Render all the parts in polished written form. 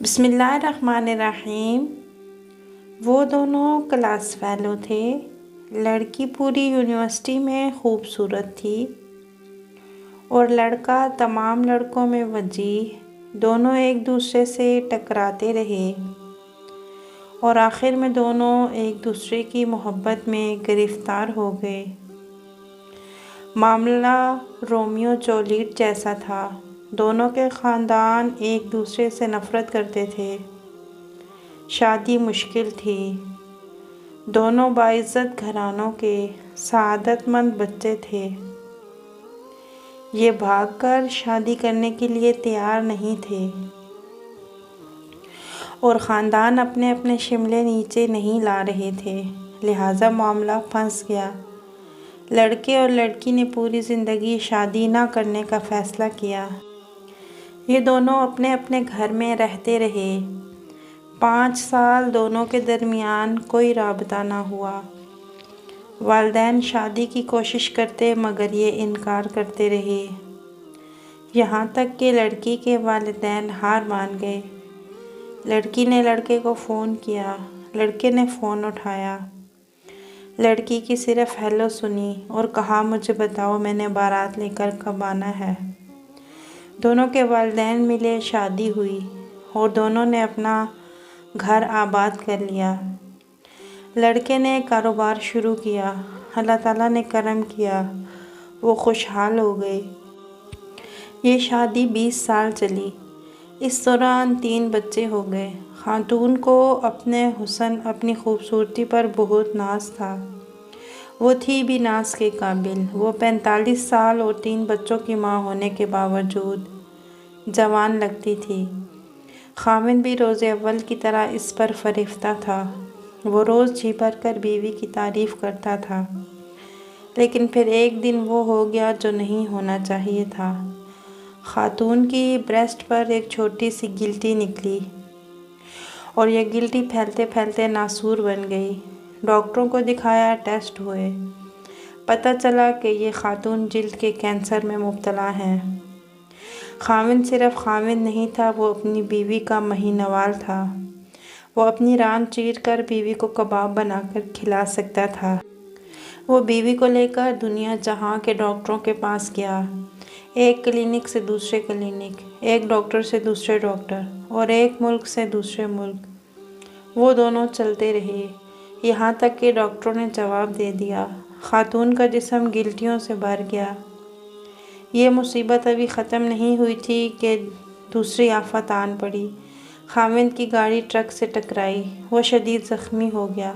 بسم اللہ الرحمن الرحیم۔ وہ دونوں کلاس فیلو تھے۔ لڑکی پوری یونیورسٹی میں خوبصورت تھی اور لڑکا تمام لڑکوں میں وجیح۔ دونوں ایک دوسرے سے ٹکراتے رہے اور آخر میں دونوں ایک دوسرے کی محبت میں گرفتار ہو گئے۔ معاملہ رومیو جولیٹ جیسا تھا۔ دونوں کے خاندان ایک دوسرے سے نفرت کرتے تھے۔ شادی مشکل تھی۔ دونوں باعزت گھرانوں کے سعادت مند بچے تھے۔ یہ بھاگ کر شادی کرنے کے لیے تیار نہیں تھے اور خاندان اپنے اپنے شملے نیچے نہیں لا رہے تھے، لہٰذا معاملہ پھنس گیا۔ لڑکے اور لڑکی نے پوری زندگی شادی نہ کرنے کا فیصلہ کیا۔ یہ دونوں اپنے اپنے گھر میں رہتے رہے۔ 5 سال دونوں کے درمیان کوئی رابطہ نہ ہوا۔ والدین شادی کی کوشش کرتے مگر یہ انکار کرتے رہے، یہاں تک کہ لڑکی کے والدین ہار مان گئے۔ لڑکی نے لڑکے کو فون کیا، لڑکے نے فون اٹھایا۔ لڑکی کی صرف ہیلو سنی اور کہا، مجھے بتاؤ میں نے بارات لے کر کب آنا ہے۔ دونوں کے والدین ملے، شادی ہوئی اور دونوں نے اپنا گھر آباد کر لیا۔ لڑکے نے کاروبار شروع کیا، اللہ تعالیٰ نے کرم کیا، وہ خوشحال ہو گئے۔ یہ شادی 20 سال چلی۔ اس دوران 3 بچے ہو گئے۔ خاتون کو اپنے حسن، اپنی خوبصورتی پر بہت ناز تھا۔ وہ تھی بھی ناز کے قابل۔ وہ 45 سال اور 3 بچوں کی ماں ہونے کے باوجود جوان لگتی تھی۔ خاوند بھی روز اول کی طرح اس پر فریفتہ تھا۔ وہ روز جی بھر کر بیوی کی تعریف کرتا تھا، لیکن پھر ایک دن وہ ہو گیا جو نہیں ہونا چاہیے تھا۔ خاتون کی بریسٹ پر ایک چھوٹی سی گلٹی نکلی اور یہ گلٹی پھیلتے پھیلتے ناسور بن گئی۔ ڈاکٹروں کو دکھایا، ٹیسٹ ہوئے، پتہ چلا کہ یہ خاتون جلد کے کینسر میں مبتلا ہیں۔ خاوند صرف خاوند نہیں تھا، وہ اپنی بیوی کا مہینہ وال تھا۔ وہ اپنی ران چیر کر بیوی کو کباب بنا کر کھلا سکتا تھا۔ وہ بیوی کو لے کر دنیا جہاں کے ڈاکٹروں کے پاس گیا، ایک کلینک سے دوسرے کلینک، ایک ڈاکٹر سے دوسرے ڈاکٹر اور ایک ملک سے دوسرے ملک۔ وہ دونوں چلتے رہے، یہاں تک کہ ڈاکٹروں نے جواب دے دیا۔ خاتون کا جسم گلٹیوں سے بھر گیا۔ یہ مصیبت ابھی ختم نہیں ہوئی تھی کہ دوسری آفت آن پڑی۔ خاوند کی گاڑی ٹرک سے ٹکرائی، وہ شدید زخمی ہو گیا۔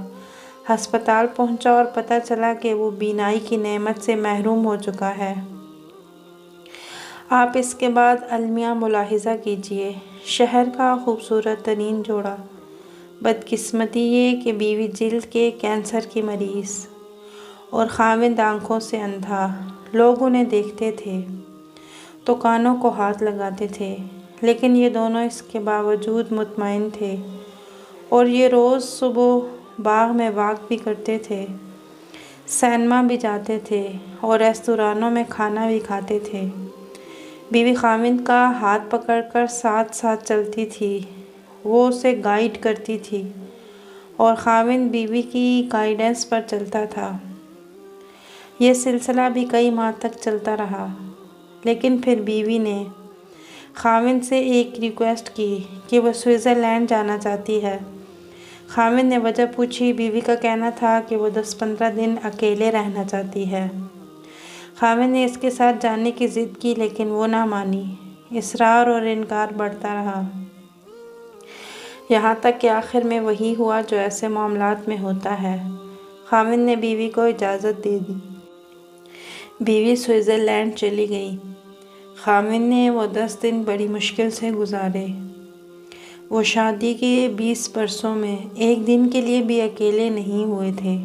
ہسپتال پہنچا اور پتہ چلا کہ وہ بینائی کی نعمت سے محروم ہو چکا ہے۔ آپ اس کے بعد المیہ ملاحظہ کیجئے۔ شہر کا خوبصورت ترین جوڑا۔ بدقسمتی یہ کہ بیوی جلد کے کینسر کی مریض اور خاوند آنکھوں سے اندھا۔ لوگ انہیں دیکھتے تھے تو کانوں کو ہاتھ لگاتے تھے، لیکن یہ دونوں اس کے باوجود مطمئن تھے اور یہ روز صبح باغ میں واک بھی کرتے تھے، سینما بھی جاتے تھے اور ریستورانوں میں کھانا بھی کھاتے تھے۔ بیوی خاوند کا ہاتھ پکڑ کر ساتھ ساتھ چلتی تھی، وہ اسے گائیڈ کرتی تھی اور خاوند بیوی کی گائیڈنس پر چلتا تھا۔ یہ سلسلہ بھی کئی ماہ تک چلتا رہا، لیکن پھر بیوی نے خاوند سے ایک ریکویسٹ کی کہ وہ سوئٹزرلینڈ جانا چاہتی ہے۔ خاوند نے وجہ پوچھی، بیوی کا کہنا تھا کہ وہ 10-15 دن اکیلے رہنا چاہتی ہے۔ خاوند نے اس کے ساتھ جانے کی ضد کی لیکن وہ نہ مانی۔ اصرار اور انکار بڑھتا رہا، یہاں تک کہ آخر میں وہی ہوا جو ایسے معاملات میں ہوتا ہے۔ خاوند نے بیوی کو اجازت دے دی۔ بیوی سوئٹزرلینڈ چلی گئی۔ خاوند نے وہ 10 دن بڑی مشکل سے گزارے۔ وہ شادی کے 20 برسوں میں ایک دن کے لیے بھی اکیلے نہیں ہوئے تھے۔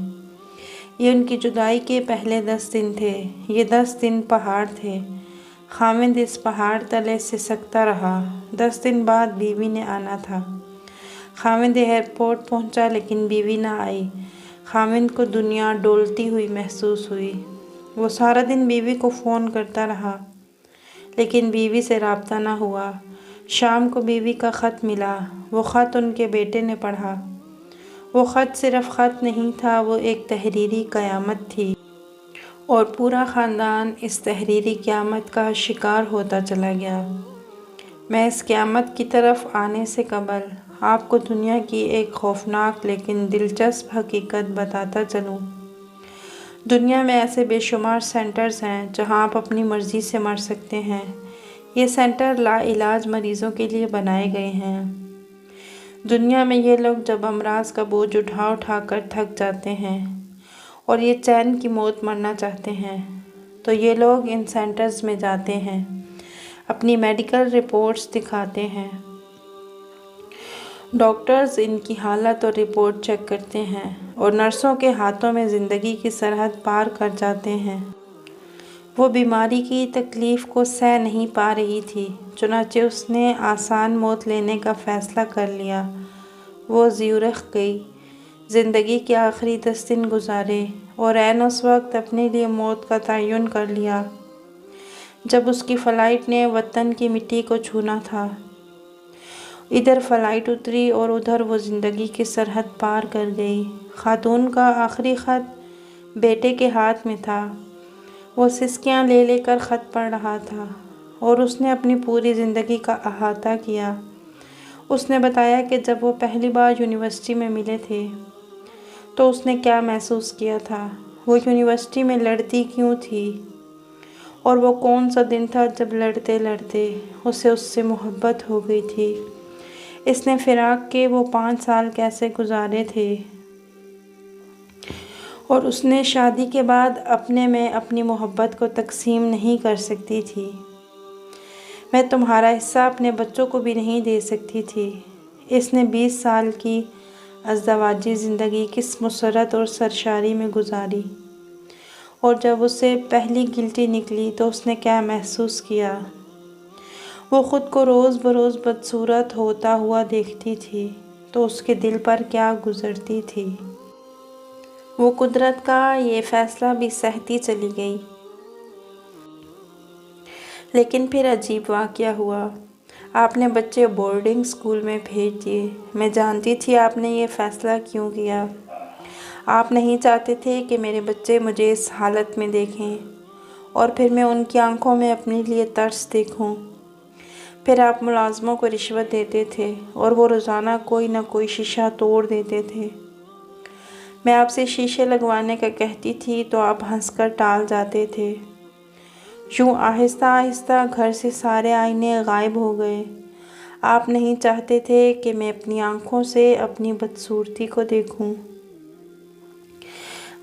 یہ ان کی جدائی کے پہلے 10 دن تھے۔ یہ 10 دن پہاڑ تھے۔ خاوند اس پہاڑ تلے سسکتا رہا۔ 10 دن بعد بیوی نے آنا تھا۔ خاوند ایئرپورٹ پہنچا لیکن بیوی نہ آئی۔ خاوند کو دنیا ڈولتی ہوئی محسوس ہوئی۔ وہ سارا دن بیوی کو فون کرتا رہا، لیکن بیوی سے رابطہ نہ ہوا۔ شام کو بیوی کا خط ملا۔ وہ خط ان کے بیٹے نے پڑھا۔ وہ خط صرف خط نہیں تھا، وہ ایک تحریری قیامت تھی، اور پورا خاندان اس تحریری قیامت کا شکار ہوتا چلا گیا۔ میں اس قیامت کی طرف آنے سے قبل آپ کو دنیا کی ایک خوفناک لیکن دلچسپ حقیقت بتاتا چلوں۔ دنیا میں ایسے بے شمار سینٹرز ہیں جہاں آپ اپنی مرضی سے مر سکتے ہیں۔ یہ سینٹر لا علاج مریضوں کے لیے بنائے گئے ہیں۔ دنیا میں یہ لوگ جب امراض کا بوجھ اٹھا اٹھا کر تھک جاتے ہیں اور یہ چین کی موت مرنا چاہتے ہیں تو یہ لوگ ان سینٹرز میں جاتے ہیں، اپنی میڈیکل رپورٹس دکھاتے ہیں۔ ڈاکٹرز ان کی حالت اور رپورٹ چیک کرتے ہیں اور نرسوں کے ہاتھوں میں زندگی کی سرحد پار کر جاتے ہیں۔ وہ بیماری کی تکلیف کو سہ نہیں پا رہی تھی، چنانچہ اس نے آسان موت لینے کا فیصلہ کر لیا۔ وہ زیورخ گئی، زندگی کے آخری 10 دن گزارے اور عین اس وقت اپنے لیے موت کا تعین کر لیا جب اس کی فلائٹ نے وطن کی مٹی کو چھونا تھا۔ ادھر فلائٹ اتری اور ادھر وہ زندگی کی سرحد پار کر گئی۔ خاتون کا آخری خط بیٹے کے ہاتھ میں تھا۔ وہ سسکیاں لے لے کر خط پڑھ رہا تھا اور اس نے اپنی پوری زندگی کا احاطہ کیا۔ اس نے بتایا کہ جب وہ پہلی بار یونیورسٹی میں ملے تھے تو اس نے کیا محسوس کیا تھا، وہ یونیورسٹی میں لڑتی کیوں تھی، اور وہ کون سا دن تھا جب لڑتے لڑتے اسے اس سے محبت ہو گئی تھی۔ اس نے فراق کے وہ 5 سال کیسے گزارے تھے، اور اس نے شادی کے بعد اپنے میں اپنی محبت کو تقسیم نہیں کر سکتی تھی۔ میں تمہارا حصہ اپنے بچوں کو بھی نہیں دے سکتی تھی۔ اس نے 20 سال کی ازدواجی زندگی کس مسرت اور سرشاری میں گزاری، اور جب اسے پہلی گلٹی نکلی تو اس نے کیا محسوس کیا۔ وہ خود کو روز بروز بدصورت ہوتا ہوا دیکھتی تھی تو اس کے دل پر کیا گزرتی تھی۔ وہ قدرت کا یہ فیصلہ بھی سہتی چلی گئی۔ لیکن پھر عجیب واقعہ ہوا۔ آپ نے بچے بورڈنگ اسکول میں بھیج دیے۔ میں جانتی تھی آپ نے یہ فیصلہ کیوں کیا۔ آپ نہیں چاہتے تھے کہ میرے بچے مجھے اس حالت میں دیکھیں اور پھر میں ان کی آنکھوں میں اپنے لیے ترس دیکھوں۔ پھر آپ ملازموں کو رشوت دیتے تھے اور وہ روزانہ کوئی نہ کوئی شیشہ توڑ دیتے تھے۔ میں آپ سے شیشے لگوانے کا کہتی تھی تو آپ ہنس کر ٹال جاتے تھے۔ یوں آہستہ آہستہ گھر سے سارے آئینے غائب ہو گئے۔ آپ نہیں چاہتے تھے کہ میں اپنی آنکھوں سے اپنی بدصورتی کو دیکھوں۔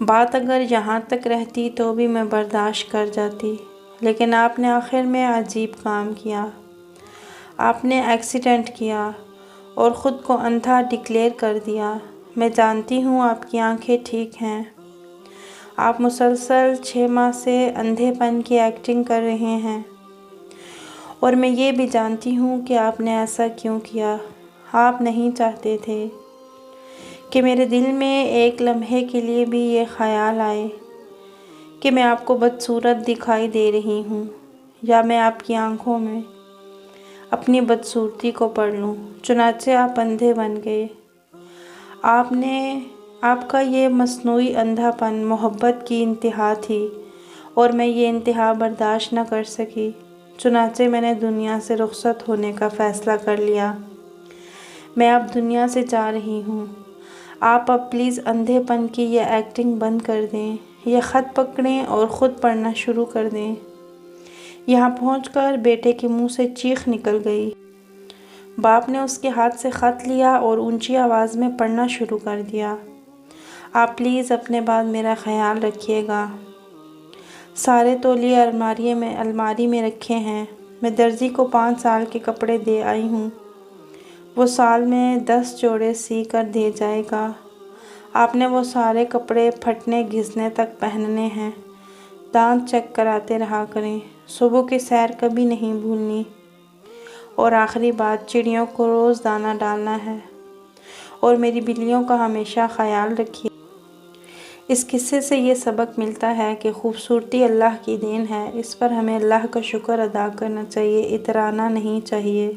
بات اگر یہاں تک رہتی تو بھی میں برداشت کر جاتی، لیکن آپ نے آخر میں عجیب کام کیا۔ آپ نے ایکسیڈنٹ کیا اور خود کو اندھا ڈکلیئر کر دیا۔ میں جانتی ہوں آپ کی آنکھیں ٹھیک ہیں۔ آپ مسلسل 6 ماہ سے اندھے پن کی ایکٹنگ کر رہے ہیں، اور میں یہ بھی جانتی ہوں کہ آپ نے ایسا کیوں کیا۔ آپ نہیں چاہتے تھے کہ میرے دل میں ایک لمحے کے لیے بھی یہ خیال آئے کہ میں آپ کو بدصورت دکھائی دے رہی ہوں، یا میں آپ کی آنکھوں میں اپنی بدصورتی کو پڑھ لوں۔ چنانچہ آپ اندھے بن گئے۔ آپ کا یہ مصنوعی اندھا پن محبت کی انتہا تھی، اور میں یہ انتہا برداشت نہ کر سکی۔ چنانچہ میں نے دنیا سے رخصت ہونے کا فیصلہ کر لیا۔ میں اب دنیا سے جا رہی ہوں۔ آپ اب پلیز اندھے پن کی یہ ایکٹنگ بند کر دیں، یہ خط پکڑیں اور خود پڑھنا شروع کر دیں۔ یہاں پہنچ کر بیٹے کے منہ سے چیخ نکل گئی۔ باپ نے اس کے ہاتھ سے خط لیا اور اونچی آواز میں پڑھنا شروع کر دیا۔ آپ پلیز اپنے بعد میرا خیال رکھیے گا۔ سارے تولیے الماری میں رکھے ہیں۔ میں درزی کو 5 سال کے کپڑے دے آئی ہوں۔ وہ سال میں 10 جوڑے سی کر دے جائے گا۔ آپ نے وہ سارے کپڑے پھٹنے گھسنے تک پہننے ہیں۔ دانت چیک کراتے رہا کریں۔ صبح کی سیر کبھی نہیں بھولنی۔ اور آخری بات، چڑیوں کو روز دانہ ڈالنا ہے، اور میری بلیوں کا ہمیشہ خیال رکھیے۔ اس قصے سے یہ سبق ملتا ہے کہ خوبصورتی اللہ کی دین ہے، اس پر ہمیں اللہ کا شکر ادا کرنا چاہیے، اترانا نہیں چاہیے۔